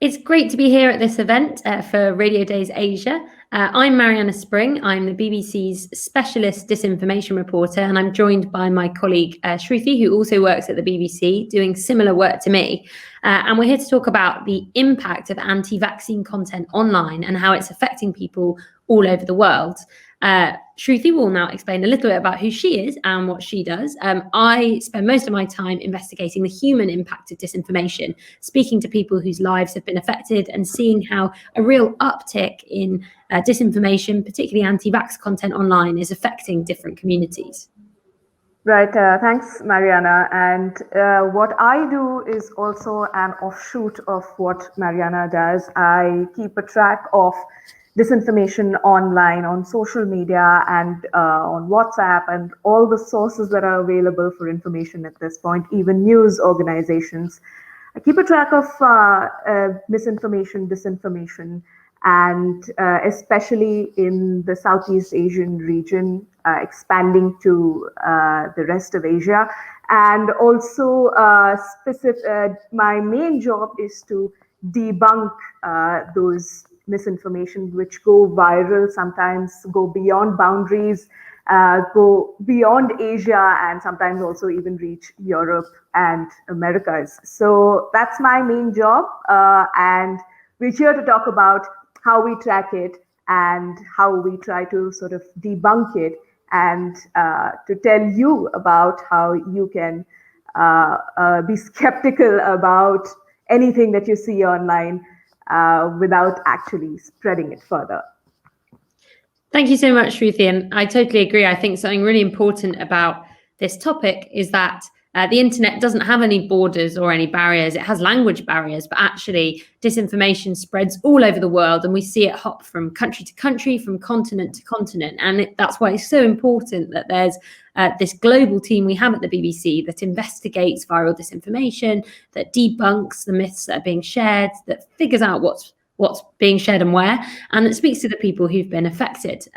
It's great to be here at this event for Radio Days Asia. I'm Marianna Spring. I'm the BBC's specialist disinformation reporter, and I'm joined by my colleague Shruti, who also works at the BBC, doing similar work to me. And we're here to talk about the impact of anti-vaccine content online and how it's affecting people all over the world. Shruti will now explain a little bit about who she is and what she does. I spend most of my time investigating the human impact of disinformation, speaking to people whose lives have been affected and seeing how a real uptick in disinformation, particularly anti-vax content online, is affecting different communities. Right, thanks, Marianna. And what I do is also an offshoot of what Marianna does. I keep a track of disinformation online, on social media, and on WhatsApp, and all the sources that are available for information at this point, even news organizations. I keep a track of misinformation, disinformation, and especially in the Southeast Asian region, expanding to the rest of Asia. And also, my main job is to debunk those misinformation which go viral, sometimes go beyond boundaries, go beyond Asia, and sometimes also even reach Europe and Americas. So that's my main job, and we're here to talk about how we track it and how we try to sort of debunk it, and to tell you about how you can be skeptical about anything that you see online without actually spreading it further. Thank you so much, Shruti. And I totally agree. I think something really important about this topic is that the internet doesn't have any borders or any barriers. It has language barriers, but actually disinformation spreads all over the world, and we see it hop from country to country, from continent to continent. And that's why it's so important that there's this global team we have at the BBC that investigates viral disinformation, that debunks the myths that are being shared, that figures out what's being shared and where, and it speaks to the people who've been affected.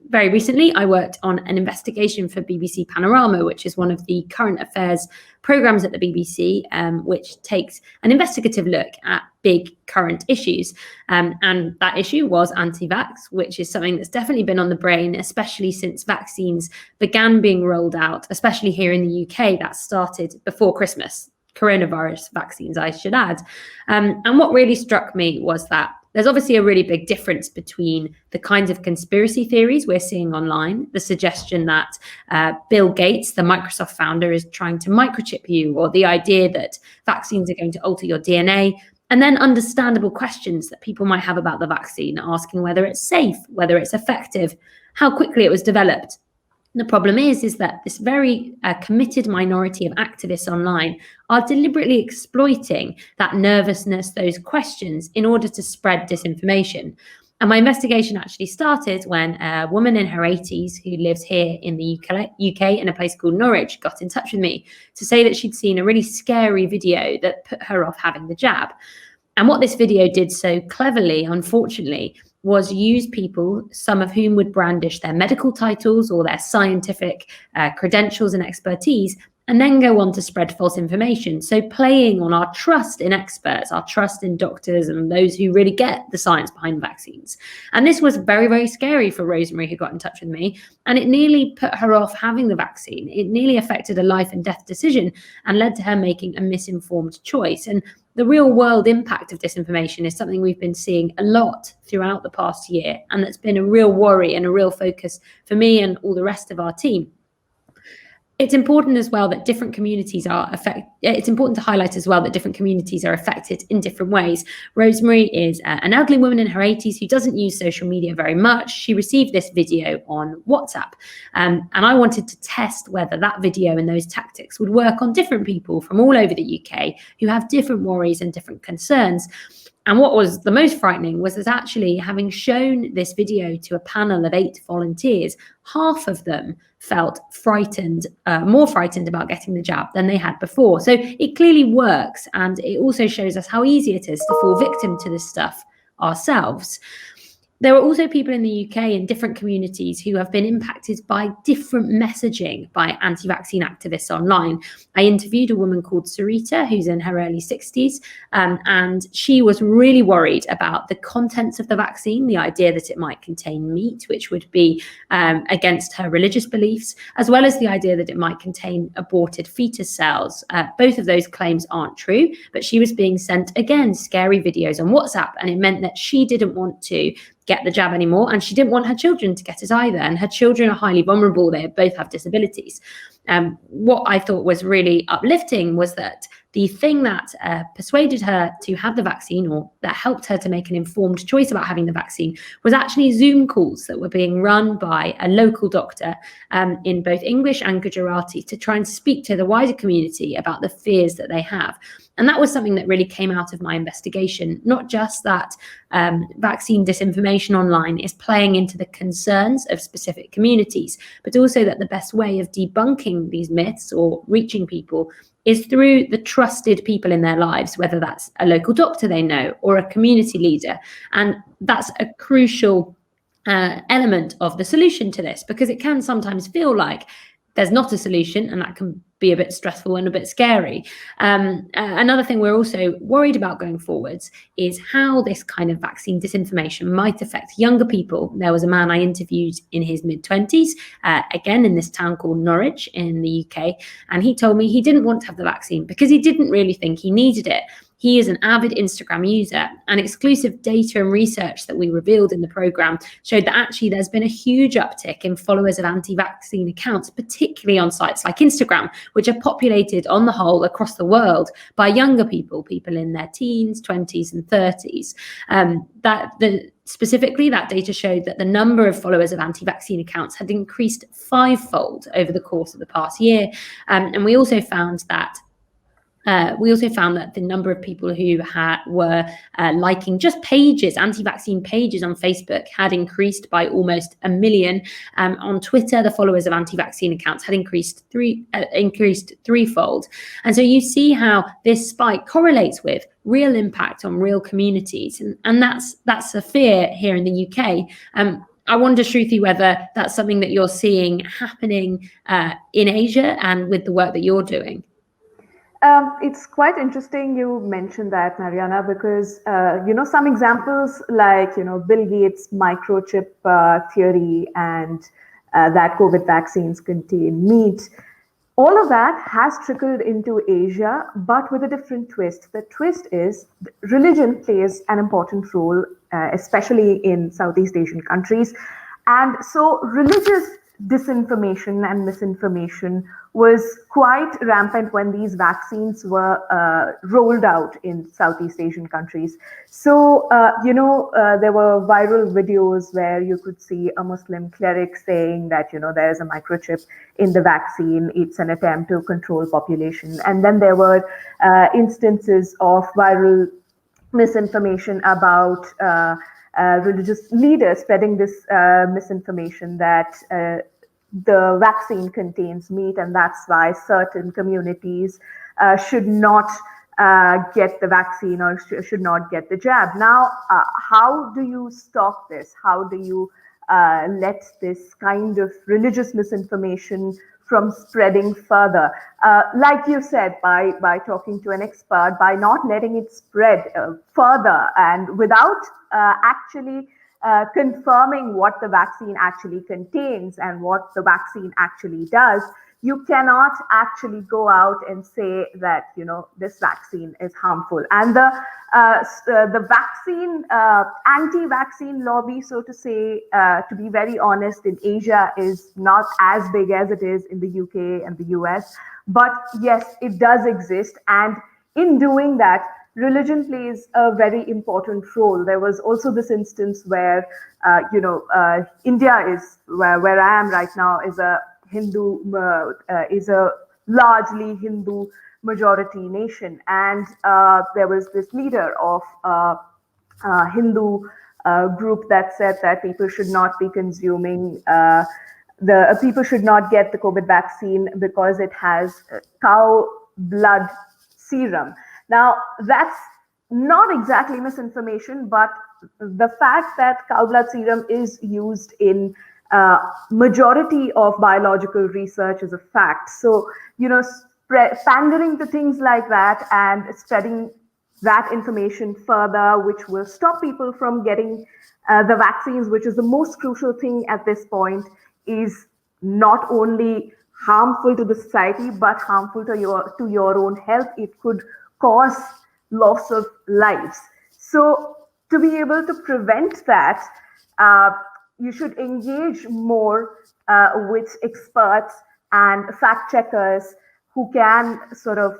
Very recently, I worked on an investigation for BBC Panorama, which is one of the current affairs programmes at the BBC, which takes an investigative look at big current issues. And that issue was anti-vax, which is something that's definitely been on the brain, especially since vaccines began being rolled out, especially here in the UK. That started before Christmas. Coronavirus vaccines, I should add. And what really struck me was that there's obviously a really big difference between the kinds of conspiracy theories we're seeing online, the suggestion that Bill Gates, the Microsoft founder, is trying to microchip you, or the idea that vaccines are going to alter your DNA, and then understandable questions that people might have about the vaccine, asking whether it's safe, whether it's effective, how quickly it was developed. The problem is that this very committed minority of activists online are deliberately exploiting that nervousness, those questions, in order to spread disinformation. And my investigation actually started when a woman in her 80s who lives here in the UK in a place called Norwich got in touch with me to say that she'd seen a really scary video that put her off having the jab. And what this video did so cleverly, unfortunately, was use people, some of whom would brandish their medical titles or their scientific credentials and expertise, and then go on to spread false information. So playing on our trust in experts, our trust in doctors and those who really get the science behind vaccines. And this was very, very scary for Rosemary, who got in touch with me, and it nearly put her off having the vaccine. It nearly affected a life and death decision and led to her making a misinformed choice. And the real world impact of disinformation is something we've been seeing a lot throughout the past year, and that's been a real worry and a real focus for me and all the rest of our team. It's important as well that different communities are affected. It's important to highlight as well that different communities are affected in different ways. Rosemary is an elderly woman in her 80s who doesn't use social media very much. She received this video on WhatsApp, and I wanted to test whether that video and those tactics would work on different people from all over the UK who have different worries and different concerns. And what was the most frightening was that actually, having shown this video to a panel of 8 volunteers, half of them felt frightened, more frightened about getting the jab than they had before. So it clearly works, and it also shows us how easy it is to fall victim to this stuff ourselves. There are also people in the UK in different communities who have been impacted by different messaging by anti-vaccine activists online. I interviewed a woman called Shruti, who's in her early 60s, and she was really worried about the contents of the vaccine, the idea that it might contain meat, which would be against her religious beliefs, as well as the idea that it might contain aborted fetus cells. Both of those claims aren't true, but she was being sent, again, scary videos on WhatsApp, and it meant that she didn't want to get the jab anymore, and she didn't want her children to get it either, and her children are highly vulnerable. They both have disabilities. What I thought was really uplifting was that the thing that persuaded her to have the vaccine, or that helped her to make an informed choice about having the vaccine, was actually Zoom calls that were being run by a local doctor in both English and Gujarati to try and speak to the wider community about the fears that they have. And that was something that really came out of my investigation, not just that vaccine disinformation online is playing into the concerns of specific communities, but also that the best way of debunking these myths or reaching people is through the trusted people in their lives, whether that's a local doctor they know or a community leader. And that's a crucial element of the solution to this, because it can sometimes feel like there's not a solution, and that can be a bit stressful and a bit scary. Another thing we're also worried about going forwards is how this kind of vaccine disinformation might affect younger people. There was a man I interviewed in his mid-20s, again in this town called Norwich in the UK, and he told me he didn't want to have the vaccine because he didn't really think he needed it. He is an avid Instagram user, and exclusive data and research that we revealed in the program showed that actually there's been a huge uptick in followers of anti-vaccine accounts, particularly on sites like Instagram, which are populated on the whole across the world by younger people, people in their teens, 20s and 30s. Specifically, that data showed that the number of followers of anti-vaccine accounts had increased 5-fold over the course of the past year. And we also found that the number of people who were liking just pages, anti-vaccine pages on Facebook, had increased by almost 1 million. On Twitter, the followers of anti-vaccine accounts had increased threefold. And so you see how this spike correlates with real impact on real communities, and that's a fear here in the UK. I wonder, Shruti, whether that's something that you're seeing happening in Asia and with the work that you're doing. It's quite interesting you mentioned that, Marianna, because, some examples like, Bill Gates' microchip theory and that COVID vaccines contain meat, all of that has trickled into Asia, but with a different twist. The twist is religion plays an important role, especially in Southeast Asian countries. And so religious disinformation and misinformation was quite rampant when these vaccines were rolled out in Southeast Asian countries. So, there were viral videos where you could see a Muslim cleric saying that, there's a microchip in the vaccine. It's an attempt to control population. And then there were instances of viral misinformation about religious leaders spreading this misinformation that the vaccine contains meat, and that's why certain communities should not get the vaccine or should not get the jab. Now, how do you stop this? How do you let this kind of religious misinformation from spreading further? Like you said, by talking to an expert, by not letting it spread further, and without actually confirming what the vaccine actually contains and what the vaccine actually does, you cannot actually go out and say that this vaccine is harmful. And the vaccine anti-vaccine lobby, so to say, to be very honest, in Asia is not as big as it is in the UK and the US. But yes, it does exist, and in doing that, religion plays a very important role. There was also this instance where, India is where I am right now is a largely Hindu majority nation, and there was this leader of Hindu group that said that people should not be consuming people should not get the COVID vaccine because it has cow blood serum. Now, that's not exactly misinformation, but the fact that cow blood serum is used in majority of biological research is a fact. So, pandering to things like that and spreading that information further, which will stop people from getting the vaccines, which is the most crucial thing at this point, is not only harmful to the society but harmful to your own health. It could cause loss of lives. So to be able to prevent that, uh, you should engage more with experts and fact checkers who can sort of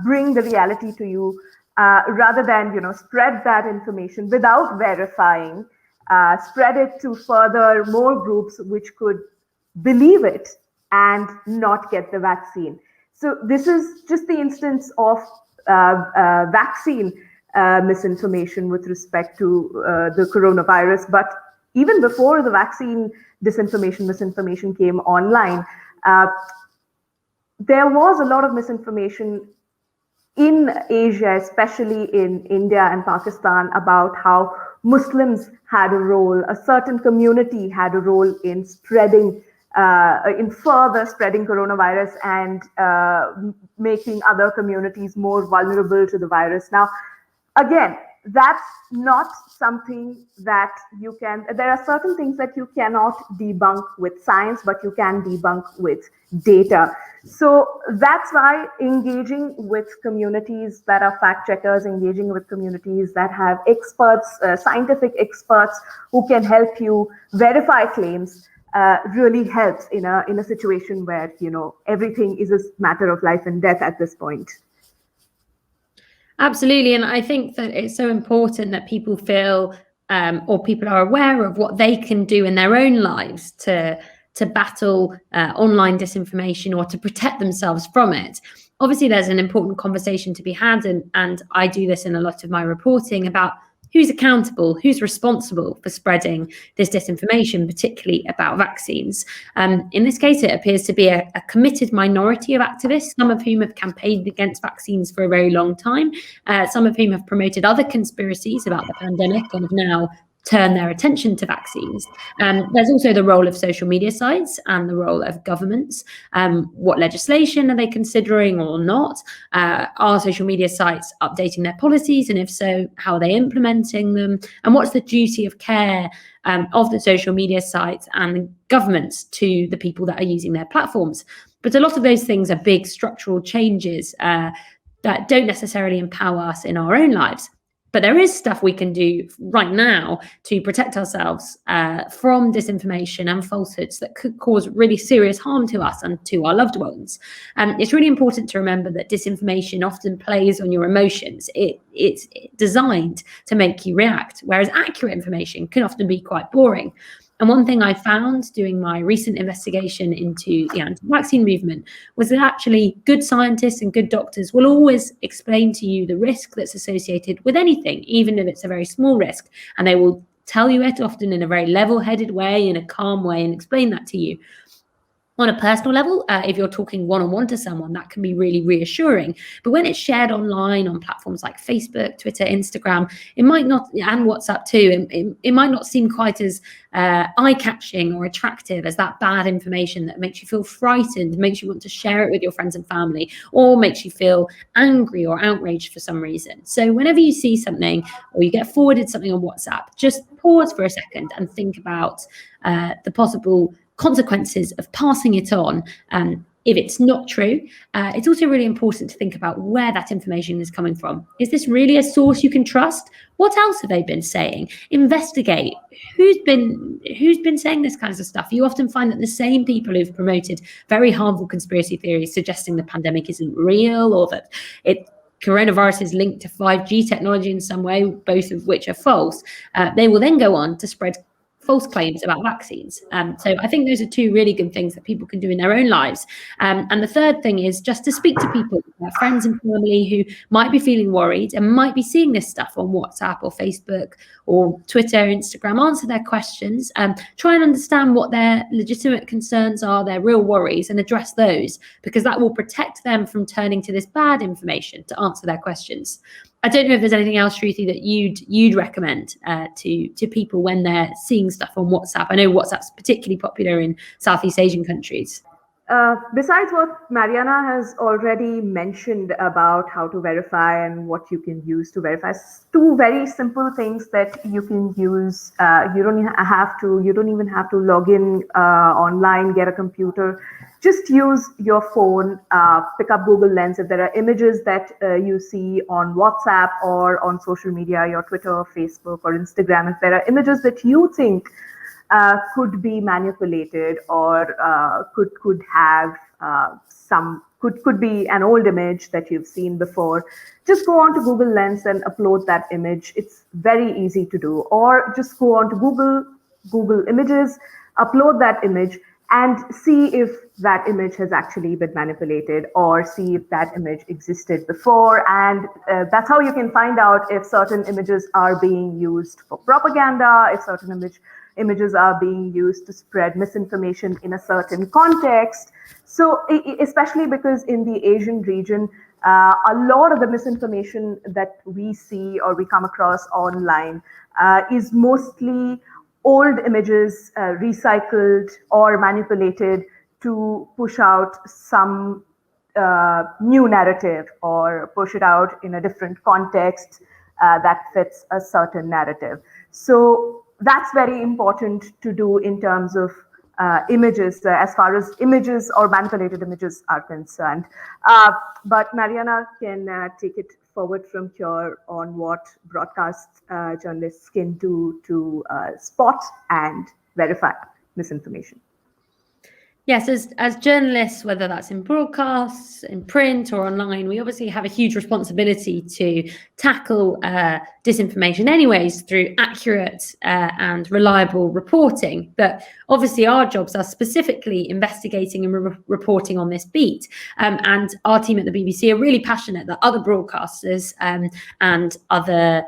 bring the reality to you, rather than spread that information without verifying, spread it to further more groups which could believe it and not get the vaccine. So this is just the instance of vaccine misinformation with respect to the coronavirus. But even before the vaccine misinformation came online, there was a lot of misinformation in Asia, especially in India and Pakistan, about how Muslims had a role, a certain community had a role in further spreading coronavirus and making other communities more vulnerable to the virus. Now, again, that's not something that there are certain things that you cannot debunk with science, but you can debunk with data. So that's why engaging with communities that are fact checkers, engaging with communities that have experts, scientific experts who can help you verify claims, really helps in a situation where everything is a matter of life and death at this point. Absolutely. And I think that it's so important that people feel or people are aware of what they can do in their own lives to battle online disinformation or to protect themselves from it. Obviously, there's an important conversation to be had, and I do this in a lot of my reporting about who's accountable, who's responsible for spreading this disinformation, particularly about vaccines. In this case, it appears to be a committed minority of activists, some of whom have campaigned against vaccines for a very long time, some of whom have promoted other conspiracies about the pandemic and have now turn their attention to vaccines. There's also the role of social media sites and the role of governments. What legislation are they considering or not? Are social media sites updating their policies? And if so, how are they implementing them? And what's the duty of care of the social media sites and governments to the people that are using their platforms? But a lot of those things are big structural changes that don't necessarily empower us in our own lives. But there is stuff we can do right now to protect ourselves from disinformation and falsehoods that could cause really serious harm to us and to our loved ones. It's really important to remember that disinformation often plays on your emotions. It's designed to make you react, whereas accurate information can often be quite boring. And one thing I found doing my recent investigation into the anti-vaccine movement was that actually good scientists and good doctors will always explain to you the risk that's associated with anything, even if it's a very small risk. And they will tell you it often in a very level-headed way, in a calm way, and explain that to you. On a personal level, if you're talking one-on-one to someone, that can be really reassuring. But when it's shared online on platforms like Facebook, Twitter, Instagram, it might not, and WhatsApp too, it might not seem quite as eye-catching or attractive as that bad information that makes you feel frightened, makes you want to share it with your friends and family, or makes you feel angry or outraged for some reason. So whenever you see something or you get forwarded something on WhatsApp, just pause for a second and think about the possible consequences of passing it on. If it's not true, it's also really important to think about where that information is coming from. Is this really a source you can trust? What else have they been saying? Investigate who's been saying this kinds of stuff. You often find that the same people who've promoted very harmful conspiracy theories suggesting the pandemic isn't real or that coronavirus is linked to 5G technology in some way, both of which are false. They will then go on to spread false claims about vaccines. So I think those are two really good things that people can do in their own lives. And the third thing is just to speak to people, friends and family who might be feeling worried and might be seeing this stuff on WhatsApp or Facebook or Twitter, Instagram. Answer their questions, try and understand what their legitimate concerns are, their real worries, and address those, because that will protect them from turning to this bad information to answer their questions. I don't know if there's anything else, Shruti, that you'd recommend to people when they're seeing stuff on WhatsApp. I know WhatsApp's particularly popular in Southeast Asian countries. Besides what Marianna has already mentioned about how to verify and what you can use to verify, two very simple things that you can use. You don't even have to log in online, get a computer. Just use your phone, pick up Google Lens. If there are images that you see on WhatsApp or on social media, your Twitter, Facebook, or Instagram, if there are images that you think could be manipulated or could have could be an old image that you've seen before, just go on to Google Lens and upload that image. It's very easy to do. Or just go on to Google Images, upload that image, and see if that image has actually been manipulated, or see if that image existed before. And that's how you can find out if certain images are being used for propaganda, if certain images are being used to spread misinformation in a certain context. So especially because in the Asian region, a lot of the misinformation that we see or we come across online is mostly old images recycled or manipulated to push out some new narrative or push it out in a different context that fits a certain narrative. So that's very important to do in terms of images, as far as images or manipulated images are concerned. But Marianna can take it forward from here on what broadcast journalists can do to spot and verify misinformation. Yes, as journalists, whether that's in broadcasts, in print or online, we obviously have a huge responsibility to tackle disinformation anyways through accurate and reliable reporting. But obviously our jobs are specifically investigating and reporting on this beat. And our team at the BBC are really passionate that other broadcasters and other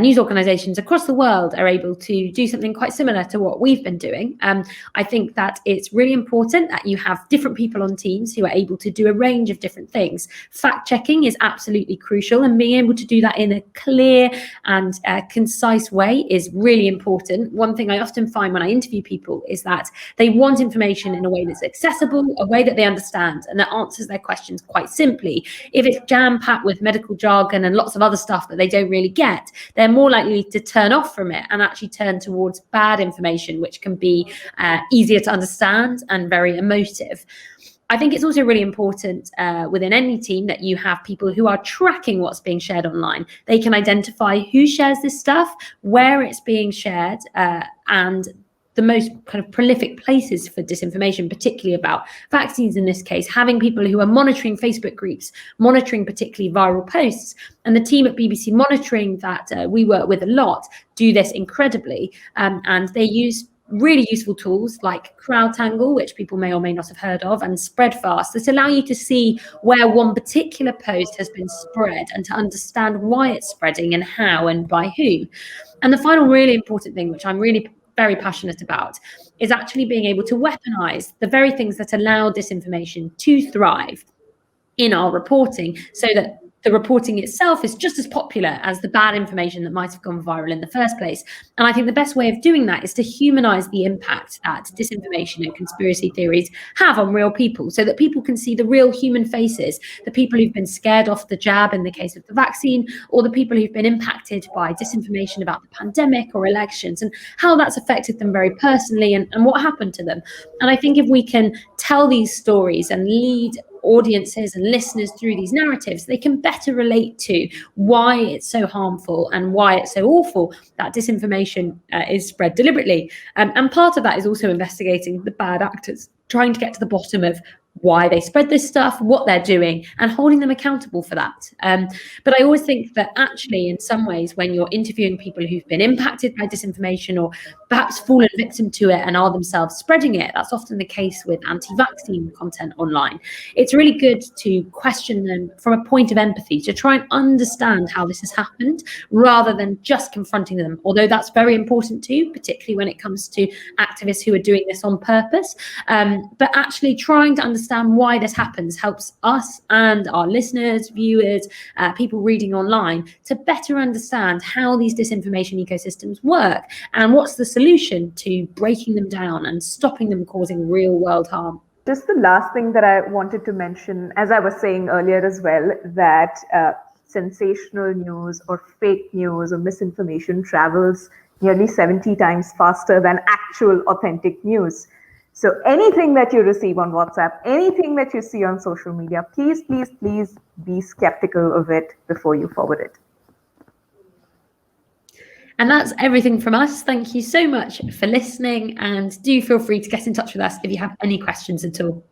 news organisations across the world are able to do something quite similar to what we've been doing. I think that it's really important that you have different people on teams who are able to do a range of different things. Fact checking is absolutely crucial, and being able to do that in a clear and concise way is really important. One thing I often find when I interview people is that they want information in a way that's accessible, a way that they understand, and that answers their questions quite simply. If it's jam-packed with medical jargon and lots of other stuff that they don't really get, they're more likely to turn off from it and actually turn towards bad information, which can be easier to understand and very emotive. I think it's also really important within any team that you have people who are tracking what's being shared online. They can identify who shares this stuff, where it's being shared, and the most kind of prolific places for disinformation, particularly about vaccines in this case, having people who are monitoring Facebook groups, monitoring particularly viral posts. And the team at BBC Monitoring that we work with a lot do this incredibly. And they use really useful tools like CrowdTangle, which people may or may not have heard of, and Spreadfast, that allow you to see where one particular post has been spread and to understand why it's spreading and how and by who. And the final really important thing, which I'm really very passionate about, is actually being able to weaponize the very things that allow disinformation to thrive in our reporting, so that the reporting itself is just as popular as the bad information that might have gone viral in the first place. And I think the best way of doing that is to humanize the impact that disinformation and conspiracy theories have on real people, so that people can see the real human faces, the people who've been scared off the jab in the case of the vaccine, or the people who've been impacted by disinformation about the pandemic or elections, and how that's affected them very personally and what happened to them. And I think if we can tell these stories and lead audiences and listeners through these narratives, they can better relate to why it's so harmful and why it's so awful that disinformation is spread deliberately. And part of that is also investigating the bad actors, trying to get to the bottom of why they spread this stuff, what they're doing, and holding them accountable for that. But I always think that actually, in some ways, when you're interviewing people who've been impacted by disinformation or perhaps fallen victim to it and are themselves spreading it, that's often the case with anti-vaccine content online. It's really good to question them from a point of empathy, to try and understand how this has happened, rather than just confronting them, although that's very important too, particularly when it comes to activists who are doing this on purpose. But actually trying to understand understand why this happens helps us and our listeners, viewers, people reading online to better understand how these disinformation ecosystems work and what's the solution to breaking them down and stopping them causing real world harm. Just the last thing that I wanted to mention, as I was saying earlier as well, that sensational news or fake news or misinformation travels nearly 70 times faster than actual authentic news. So anything that you receive on WhatsApp, anything that you see on social media, please, please, please be skeptical of it before you forward it. And that's everything from us. Thank you so much for listening, and do feel free to get in touch with us if you have any questions at all.